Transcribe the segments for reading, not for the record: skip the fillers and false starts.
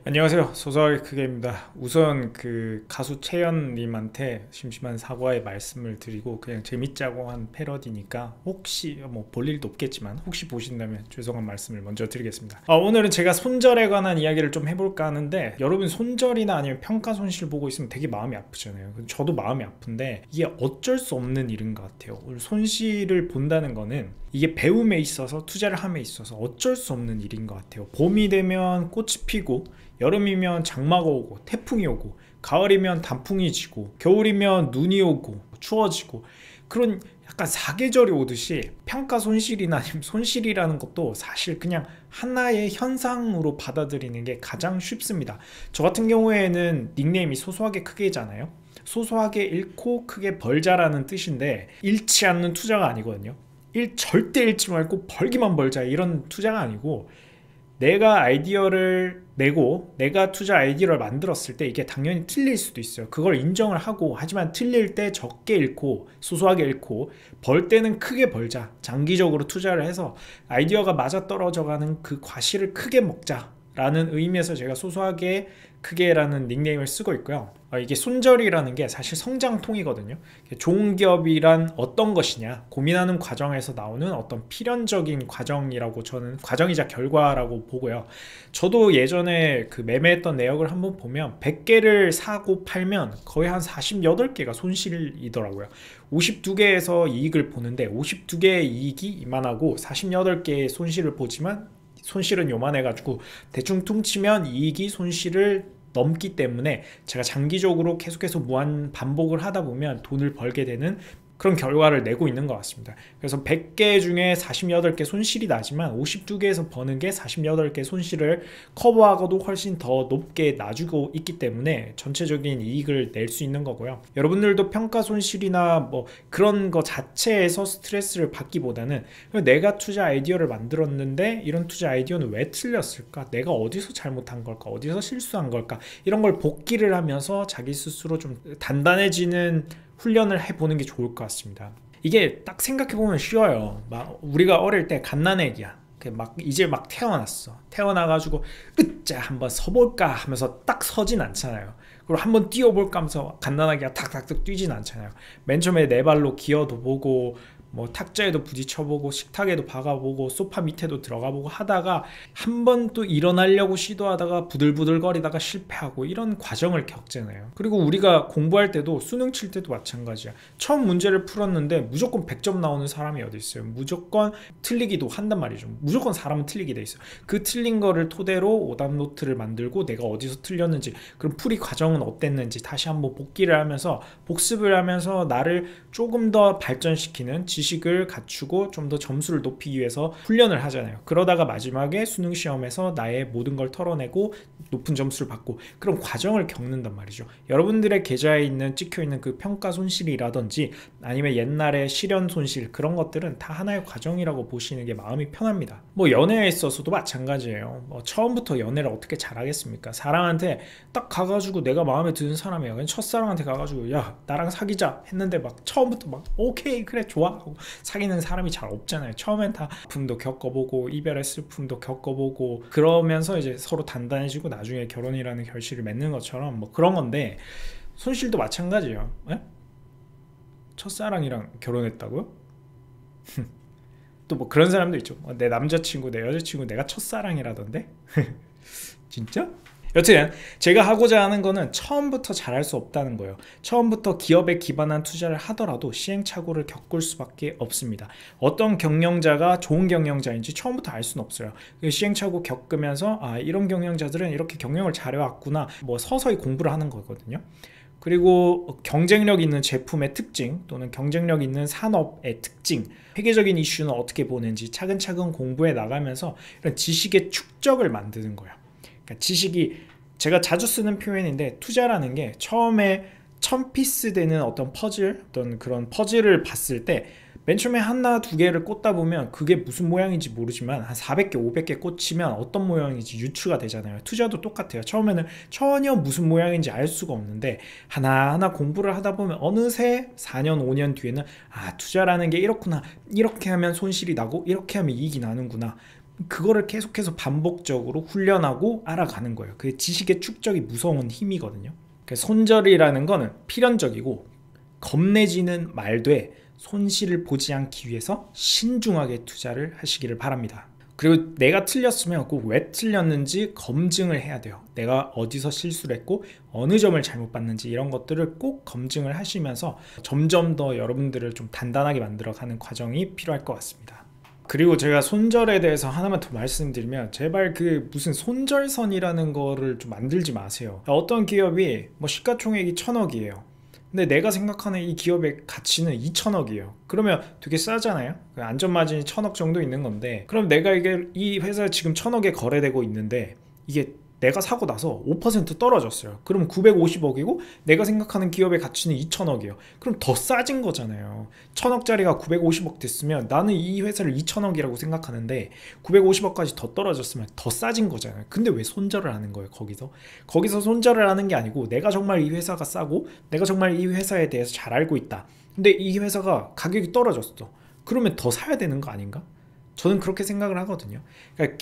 안녕하세요. 소소하게 크게입니다. 우선 그 가수 채연님한테 심심한 사과의 말씀을 드리고 그냥 재밌자고 한 패러디니까 혹시 뭐 볼 일도 없겠지만 혹시 보신다면 죄송한 말씀을 먼저 드리겠습니다. 오늘은 제가 손절에 관한 이야기를 좀 해볼까 하는데, 여러분 손절이나 아니면 평가 손실 보고 있으면 되게 마음이 아프잖아요. 저도 마음이 아픈데 이게 어쩔 수 없는 일인 것 같아요. 오늘 손실을 본다는 거는 이게 배움에 있어서, 투자를 함에 있어서 어쩔 수 없는 일인 것 같아요. 봄이 되면 꽃이 피고, 여름이면 장마가 오고 태풍이 오고, 가을이면 단풍이 지고, 겨울이면 눈이 오고 추워지고, 그런 약간 사계절이 오듯이 평가 손실이나 아니면 손실이라는 것도 사실 그냥 하나의 현상으로 받아들이는 게 가장 쉽습니다. 저 같은 경우에는 닉네임이 소소하게 크게잖아요. 소소하게 잃고 크게 벌자라는 뜻인데, 잃지 않는 투자가 아니거든요. 절대 잃지 말고 벌기만 벌자 이런 투자가 아니고, 내가 아이디어를 내고 내가 투자 아이디어를 만들었을 때 이게 당연히 틀릴 수도 있어요. 그걸 인정을 하고, 하지만 틀릴 때 적게 잃고 소소하게 잃고, 벌 때는 크게 벌자, 장기적으로 투자를 해서 아이디어가 맞아떨어져가는 그 과실을 크게 먹자 라는 의미에서 제가 소소하게 크게라는 닉네임을 쓰고 있고요. 이게 손절이라는 게 사실 성장통이거든요. 좋은 기업이란 어떤 것이냐 고민하는 과정에서 나오는 어떤 필연적인 과정이라고, 저는 과정이자 결과라고 보고요. 저도 예전에 그 매매했던 내역을 한번 보면 100개를 사고 팔면 거의 한 48개가 손실이더라고요. 52개에서 이익을 보는데 52개의 이익이 이만하고 48개의 손실을 보지만, 손실은 요만해가지고 대충 퉁치면 이익이 손실을 넘기 때문에 제가 장기적으로 계속해서 무한 반복을 하다 보면 돈을 벌게 되는 그런 결과를 내고 있는 것 같습니다. 그래서 100개 중에 48개 손실이 나지만 52개에서 버는 게 48개 손실을 커버하고도 훨씬 더 높게 놔주고 있기 때문에 전체적인 이익을 낼 수 있는 거고요. 여러분들도 평가 손실이나 뭐 그런 거 자체에서 스트레스를 받기보다는 내가 투자 아이디어를 만들었는데 이런 투자 아이디어는 왜 틀렸을까? 내가 어디서 잘못한 걸까? 어디서 실수한 걸까? 이런 걸 복기를 하면서 자기 스스로 좀 단단해지는 훈련을 해보는 게 좋을 것 같습니다. 이게 딱 생각해보면 쉬워요. 막 우리가 어릴 때 갓난애기야. 막 이제 막 태어났어. 태어나가지고 으짜 한번 서볼까 하면서 딱 서진 않잖아요. 그리고 한번 뛰어볼까 하면서 갓난아기가 탁탁탁 뛰진 않잖아요. 맨 처음에 네 발로 기어도 보고, 뭐 탁자에도 부딪혀보고, 식탁에도 박아보고, 소파 밑에도 들어가보고 하다가 한 번 또 일어나려고 시도하다가 부들부들거리다가 실패하고, 이런 과정을 겪잖아요. 그리고 우리가 공부할 때도, 수능 칠 때도 마찬가지야. 처음 문제를 풀었는데 무조건 100점 나오는 사람이 어디 있어요. 무조건 틀리기도 한단 말이죠. 무조건 사람은 틀리게 돼 있어. 그 틀린 거를 토대로 오답 노트를 만들고 내가 어디서 틀렸는지, 그럼 풀이 과정은 어땠는지 다시 한번 복기를 하면서, 복습을 하면서 나를 조금 더 발전시키는 지식을 갖추고 좀 더 점수를 높이기 위해서 훈련을 하잖아요. 그러다가 마지막에 수능 시험에서 나의 모든 걸 털어내고 높은 점수를 받고, 그런 과정을 겪는단 말이죠. 여러분들의 계좌에 있는 찍혀있는 그 평가 손실이라든지 아니면 옛날에 실현 손실, 그런 것들은 다 하나의 과정이라고 보시는 게 마음이 편합니다. 뭐 연애에 있어서도 마찬가지예요. 뭐 처음부터 연애를 어떻게 잘하겠습니까? 사람한테 딱 가가지고, 내가 마음에 드는 사람이야, 그냥 첫사랑한테 가가지고 야 나랑 사귀자 했는데 막 처음부터 막 오케이 그래 좋아 하고 사귀는 사람이 잘 없잖아요. 처음엔 다 아픔도 겪어보고 이별의 슬픔도 겪어보고, 그러면서 이제 서로 단단해지고 나중에 결혼이라는 결실을 맺는 것처럼 뭐 그런 건데, 손실도 마찬가지예요. 에? 첫사랑이랑 결혼했다고요? 또 뭐 그런 사람도 있죠. 내 남자친구 내 여자친구 내가 첫사랑이라던데. 진짜? 여튼 제가 하고자 하는 거는 처음부터 잘할 수 없다는 거예요. 처음부터 기업에 기반한 투자를 하더라도 시행착오를 겪을 수밖에 없습니다. 어떤 경영자가 좋은 경영자인지 처음부터 알 수는 없어요. 시행착오 겪으면서 이런 경영자들은 이렇게 경영을 잘해왔구나, 뭐 서서히 공부를 하는 거거든요. 그리고 경쟁력 있는 제품의 특징 또는 경쟁력 있는 산업의 특징, 회계적인 이슈는 어떻게 보는지 차근차근 공부해 나가면서 이런 지식의 축적을 만드는 거예요. 그러니까 지식이, 제가 자주 쓰는 표현인데, 투자라는 게 처음에 1000피스 되는 어떤 퍼즐, 어떤 그런 퍼즐을 봤을 때 맨 처음에 하나 두 개를 꽂다 보면 그게 무슨 모양인지 모르지만 한 400개 500개 꽂히면 어떤 모양인지 유추가 되잖아요. 투자도 똑같아요. 처음에는 전혀 무슨 모양인지 알 수가 없는데 하나하나 공부를 하다 보면 어느새 4년 5년 뒤에는 투자라는 게 이렇구나, 이렇게 하면 손실이 나고 이렇게 하면 이익이 나는구나, 그거를 계속해서 반복적으로 훈련하고 알아가는 거예요. 그 지식의 축적이 무서운 힘이거든요. 손절이라는 거는 필연적이고 겁내지는 말되 손실을 보지 않기 위해서 신중하게 투자를 하시기를 바랍니다. 그리고 내가 틀렸으면 꼭 왜 틀렸는지 검증을 해야 돼요. 내가 어디서 실수를 했고 어느 점을 잘못 봤는지 이런 것들을 꼭 검증을 하시면서 점점 더 여러분들을 좀 단단하게 만들어가는 과정이 필요할 것 같습니다. 그리고 제가 손절에 대해서 하나만 더 말씀드리면, 제발 그 무슨 손절선이라는 거를 좀 만들지 마세요. 어떤 기업이 뭐 시가총액이 1000억이에요. 근데 내가 생각하는 이 기업의 가치는 2000억이에요. 그러면 되게 싸잖아요. 안전마진이 1000억 정도 있는 건데, 그럼 내가 이게 이 회사 지금 1000억에 거래되고 있는데 이게 내가 사고 나서 5% 떨어졌어요. 그럼 950억이고 내가 생각하는 기업의 가치는 2000억이에요. 그럼 더 싸진 거잖아요. 1000억짜리가 950억 됐으면 나는 이 회사를 2000억이라고 생각하는데 950억까지 더 떨어졌으면 더 싸진 거잖아요. 근데 왜 손절을 하는 거예요? 거기서 손절을 하는 게 아니고, 내가 정말 이 회사가 싸고 내가 정말 이 회사에 대해서 잘 알고 있다. 근데 이 회사가 가격이 떨어졌어. 그러면 더 사야 되는 거 아닌가? 저는 그렇게 생각을 하거든요. 그러니까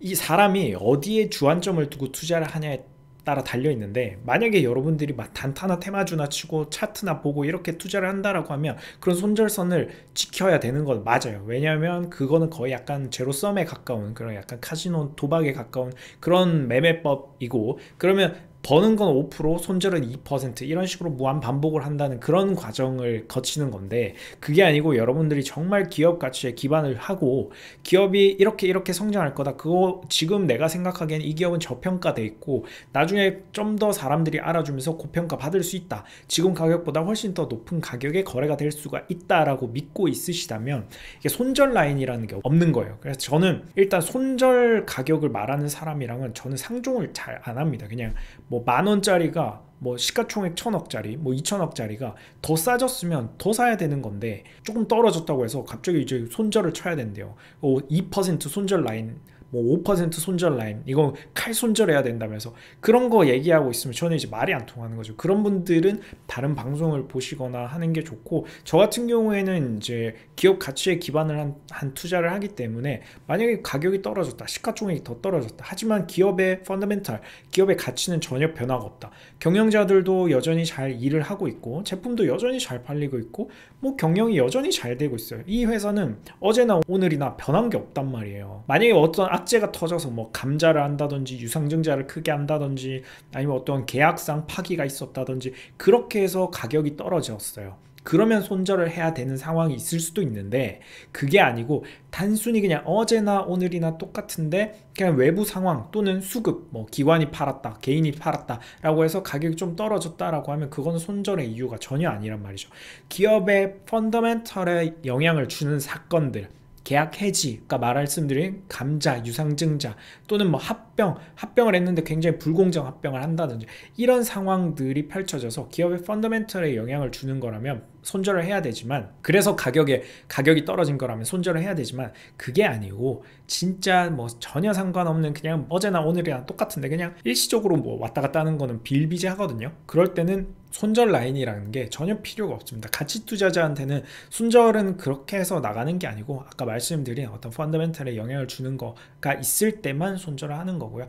이 사람이 어디에 주안점을 두고 투자를 하냐에 따라 달려 있는데, 만약에 여러분들이 막 단타나 테마주나 치고 차트나 보고 이렇게 투자를 한다라고 하면 그런 손절선을 지켜야 되는 건 맞아요. 왜냐하면 그거는 거의 약간 제로섬에 가까운, 그런 약간 카지노 도박에 가까운 그런 매매법이고, 그러면 버는 건 5%, 손절은 2% 이런 식으로 무한 반복을 한다는 그런 과정을 거치는 건데, 그게 아니고 여러분들이 정말 기업 가치에 기반을 하고 기업이 이렇게 성장할 거다, 그거 지금 내가 생각하기엔 이 기업은 저평가돼 있고 나중에 좀 더 사람들이 알아주면서 고평가 받을 수 있다, 지금 가격보다 훨씬 더 높은 가격에 거래가 될 수가 있다라고 믿고 있으시다면 이게 손절 라인이라는 게 없는 거예요. 그래서 저는 일단 손절 가격을 말하는 사람이랑은 저는 상종을 잘 안 합니다. 그냥 뭐 10,000원짜리가 뭐 시가총액 1000억짜리, 뭐 2000억짜리가 더 싸졌으면 더 사야 되는 건데, 조금 떨어졌다고 해서 갑자기 이제 손절을 쳐야 된대요. 2% 손절 라인, 뭐 5% 손절 라인, 이거 칼 손절해야 된다면서 그런 거 얘기하고 있으면 저는 이제 말이 안 통하는 거죠. 그런 분들은 다른 방송을 보시거나 하는 게 좋고, 저 같은 경우에는 이제 기업 가치에 기반을 한 투자를 하기 때문에, 만약에 가격이 떨어졌다, 시가총액이 더 떨어졌다, 하지만 기업의 펀더멘탈, 기업의 가치는 전혀 변화가 없다, 경영자들도 여전히 잘 일을 하고 있고 제품도 여전히 잘 팔리고 있고 뭐 경영이 여전히 잘 되고 있어요. 이 회사는 어제나 오늘이나 변한 게 없단 말이에요. 만약에 어떤 악재가 터져서 뭐 감자를 한다든지 유상증자를 크게 한다든지 아니면 어떤 계약상 파기가 있었다든지 그렇게 해서 가격이 떨어졌어요. 그러면 손절을 해야 되는 상황이 있을 수도 있는데, 그게 아니고 단순히 그냥 어제나 오늘이나 똑같은데 그냥 외부 상황 또는 수급, 뭐 기관이 팔았다, 개인이 팔았다 라고 해서 가격이 좀 떨어졌다라고 하면 그건 손절의 이유가 전혀 아니란 말이죠. 기업의 펀더멘털에 영향을 주는 사건들, 계약 해지, 아까 말씀드린 감자, 유상증자 또는 뭐 합병을 했는데 굉장히 불공정 합병을 한다든지 이런 상황들이 펼쳐져서 기업의 펀더멘털에 영향을 주는 거라면 손절을 해야 되지만, 그래서 가격이 떨어진 거라면 손절을 해야 되지만, 그게 아니고 진짜 뭐 전혀 상관없는 그냥 어제나 오늘이나 똑같은데 그냥 일시적으로 뭐 왔다 갔다 하는 거는 비일비재하거든요. 그럴 때는 손절 라인이라는 게 전혀 필요가 없습니다. 가치 투자자한테는 손절은 그렇게 해서 나가는 게 아니고, 아까 말씀드린 어떤 펀더멘털에 영향을 주는 거가 있을 때만 손절을 하는 거고요.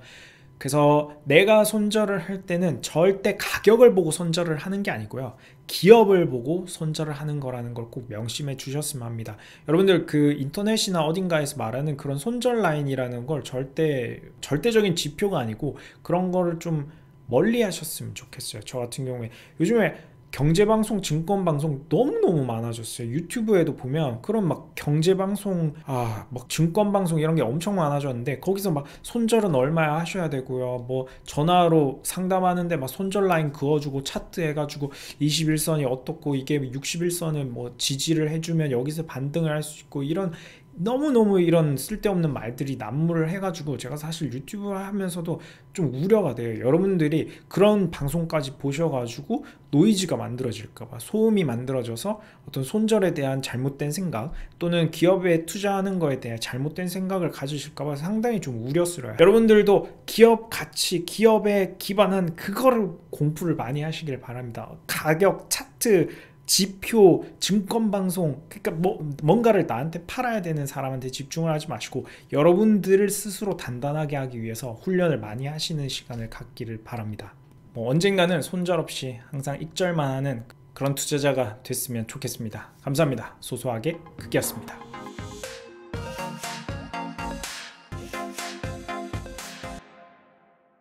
그래서 내가 손절을 할 때는 절대 가격을 보고 손절을 하는 게 아니고요, 기업을 보고 손절을 하는 거라는 걸 꼭 명심해 주셨으면 합니다. 여러분들 그 인터넷이나 어딘가에서 말하는 그런 손절 라인이라는 걸 절대적인 지표가 아니고 그런 거를 좀 멀리 하셨으면 좋겠어요. 저 같은 경우에 요즘에 경제방송, 증권방송 너무너무 많아졌어요. 유튜브에도 보면 그런 막 경제방송, 막 증권방송 이런 게 엄청 많아졌는데, 거기서 막 손절은 얼마야 하셔야 되고요, 뭐 전화로 상담하는데 막 손절 라인 그어주고 차트 해가지고 21선이 어떻고 이게 61선을 뭐 지지를 해주면 여기서 반등을 할 수 있고, 이런 너무너무 이런 쓸데없는 말들이 난무를 해가지고 제가 사실 유튜브 하면서도 좀 우려가 돼요. 여러분들이 그런 방송까지 보셔가지고 노이즈가 만들어질까봐, 소음이 만들어져서 어떤 손절에 대한 잘못된 생각 또는 기업에 투자하는 거에 대한 잘못된 생각을 가지실까봐 상당히 좀 우려스러워요. 여러분들도 기업 가치, 기업에 기반한 그거를 공부를 많이 하시길 바랍니다. 가격 차트 지표, 증권방송, 그러니까 뭔가를 나한테 팔아야 되는 사람한테 집중을 하지 마시고 여러분들을 스스로 단단하게 하기 위해서 훈련을 많이 하시는 시간을 갖기를 바랍니다. 언젠가는 손절없이 항상 익절만 하는 그런 투자자가 됐으면 좋겠습니다. 감사합니다. 소소하게 크기였습니다.